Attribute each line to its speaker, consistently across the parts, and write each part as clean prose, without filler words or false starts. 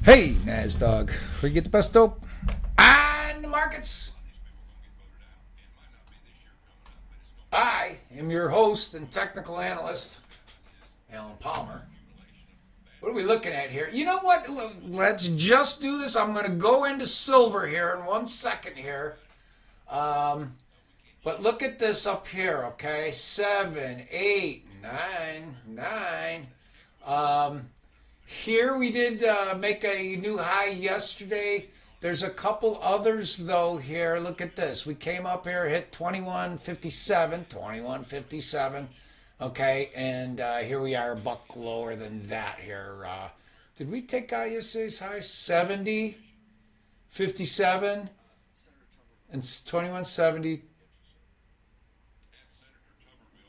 Speaker 1: Hey, NASDAQ, where you get the best dope on the markets. I am your host and technical analyst, Alan Palmer. What are we looking at here? You know what? Let's just do this. I'm going to go into silver here in 1 second here. But look at this up here, okay? 7, 8, 9, 9. Here we did make a new high yesterday. There's a couple others though here. Look at this. We came up here, hit 2157, 2157. Okay, and here we are a buck lower than that here. Did we take out yesterday's high? 70, 57, and 2170,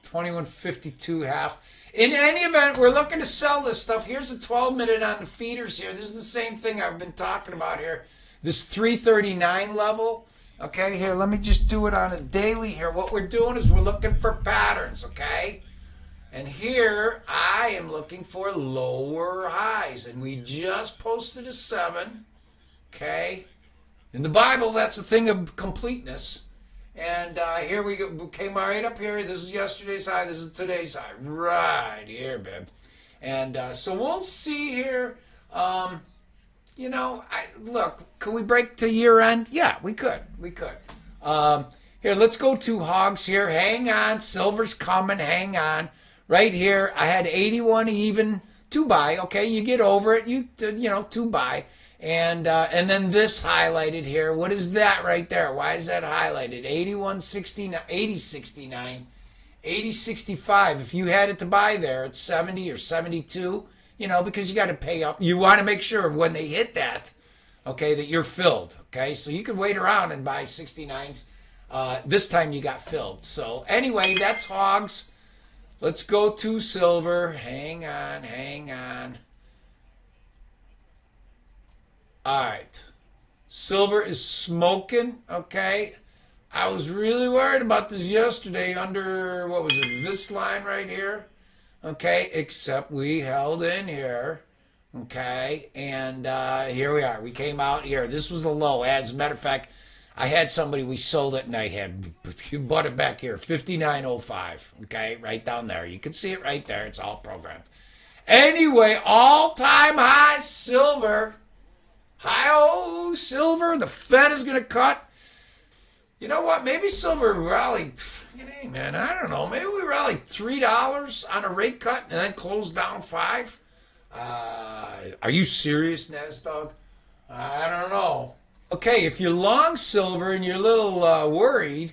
Speaker 1: 2152 half. In any event, we're looking to sell this stuff. Here's a 12-minute on the feeders here. This is the same thing I've been talking about here. This 339 level. Okay, here, let me just do it on a daily here. What we're doing is we're looking for patterns, okay? And here, I am looking for lower highs. And we just posted a 7, okay? In the Bible, that's a thing of completeness. And here we go. We came right up here. This is yesterday's high. This is today's high. Right here, babe. And so we'll see here. Look, can we break to year end? Yeah, we could. We could. Here, let's go to hogs here. Hang on. Silver's coming. Hang on. Right here, I had 81 even to buy. Okay, you get over it. You to buy. And then this highlighted here. What is that right there? Why is that highlighted? 81.69, 80.69, 80.65. If you had it to buy there, it's 70 or 72. Because you got to pay up. You want to make sure when they hit that, okay, that you're filled. Okay, so you could wait around and buy 69s. This time you got filled. So anyway, that's hogs. Let's go to silver. Hang on, hang on. All right. Silver is smoking, okay? I was really worried about this yesterday under, what was it, this line right here? Okay, except we held in here, okay? And here we are. We came out here. This was a low. As a matter of fact, I had somebody, we sold it, and I had bought it back here, 59.05, okay? Right down there. You can see it right there. It's all programmed. Anyway, all-time high silver. Hi-oh, silver. The Fed is going to cut. You know what? Maybe silver rallied. Hey, man, I don't know. Maybe we rallied $3 on a rate cut and then closed down 5. Are you serious, NASDAQ? I don't know. Okay, if you're long silver and you're a little worried,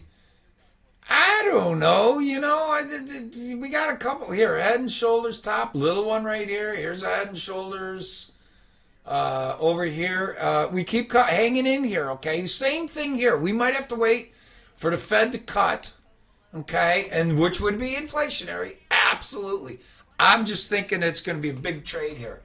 Speaker 1: I don't know. We got a couple here. Head and shoulders top. Little one right here. Here's a head and shoulders. Over here, we keep hanging in here, okay? Same thing here. We might have to wait for the Fed to cut, okay? And which would be inflationary. Absolutely. I'm just thinking it's going to be a big trade here.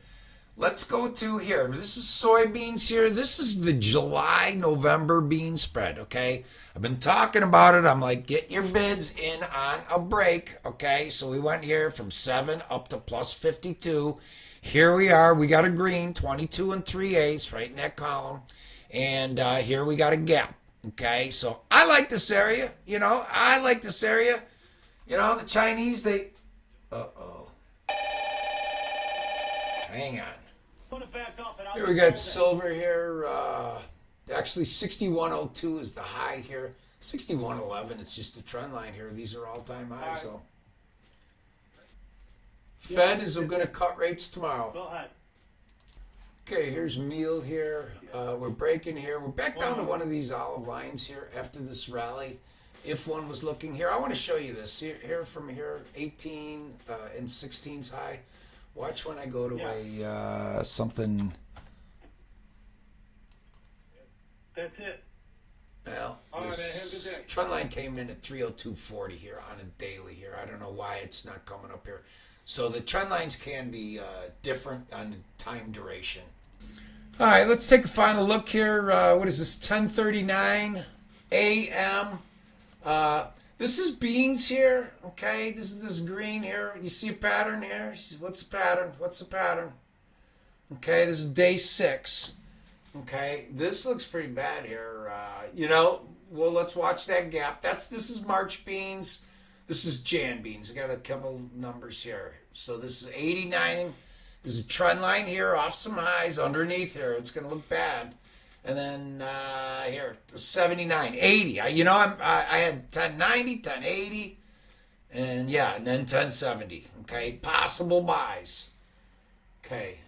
Speaker 1: Let's go to here. This is soybeans here. This is the July-November bean spread, okay? I've been talking about it. I'm like, get your bids in on a break, okay? So we went here from 7 up to plus 52. Here we are. We got a green, 22 and 3/8 right in that column. And here we got a gap, okay? So I like this area, I like this area. The Chinese, they... Uh-oh. Hang on. Here we got silver here. Actually, 61.02 is the high here. 61.11, it's just a trend line here. These are all-time highs, so... Fed is going to cut rates tomorrow.
Speaker 2: Go ahead.
Speaker 1: Okay, here's meal here. We're breaking here. We're back down to one of these olive lines here after this rally. If one was looking here, I want to show you this. Here from here, 18 and 16's high. Watch when I go to a something.
Speaker 2: That's it.
Speaker 1: Well,
Speaker 2: All right, man. Have a good day.
Speaker 1: Trend line came in at 302.40 here on a daily here. I don't know why it's not coming up here. So the trend lines can be different on the time duration. All right, let's take a final look here. What is this? 10:39 a.m. This is beans here. Okay, this is this green here. You see a pattern here? What's the pattern? What's the pattern? Okay, this is day 6. Okay, this looks pretty bad here. Well, let's watch that gap. This is March beans. This is Jan beans. I got a couple numbers here. So this is 89. There's a trend line here off some highs underneath here. It's going to look bad. And then here, 79, 80. I had 1090, 1080, and and then 1070. Okay, possible buys. Okay.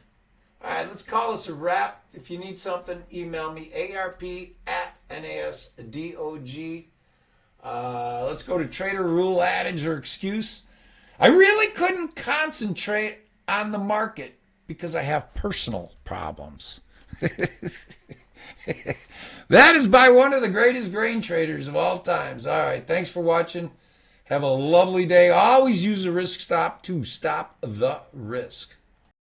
Speaker 1: All right, let's call this a wrap. If you need something, email me, arp@nasdog. Let's go to trader rule, adage, or excuse. I really couldn't concentrate on the market because I have personal problems. That is by one of the greatest grain traders of all times. All right, thanks for watching. Have a lovely day. Always use a risk stop to stop the risk.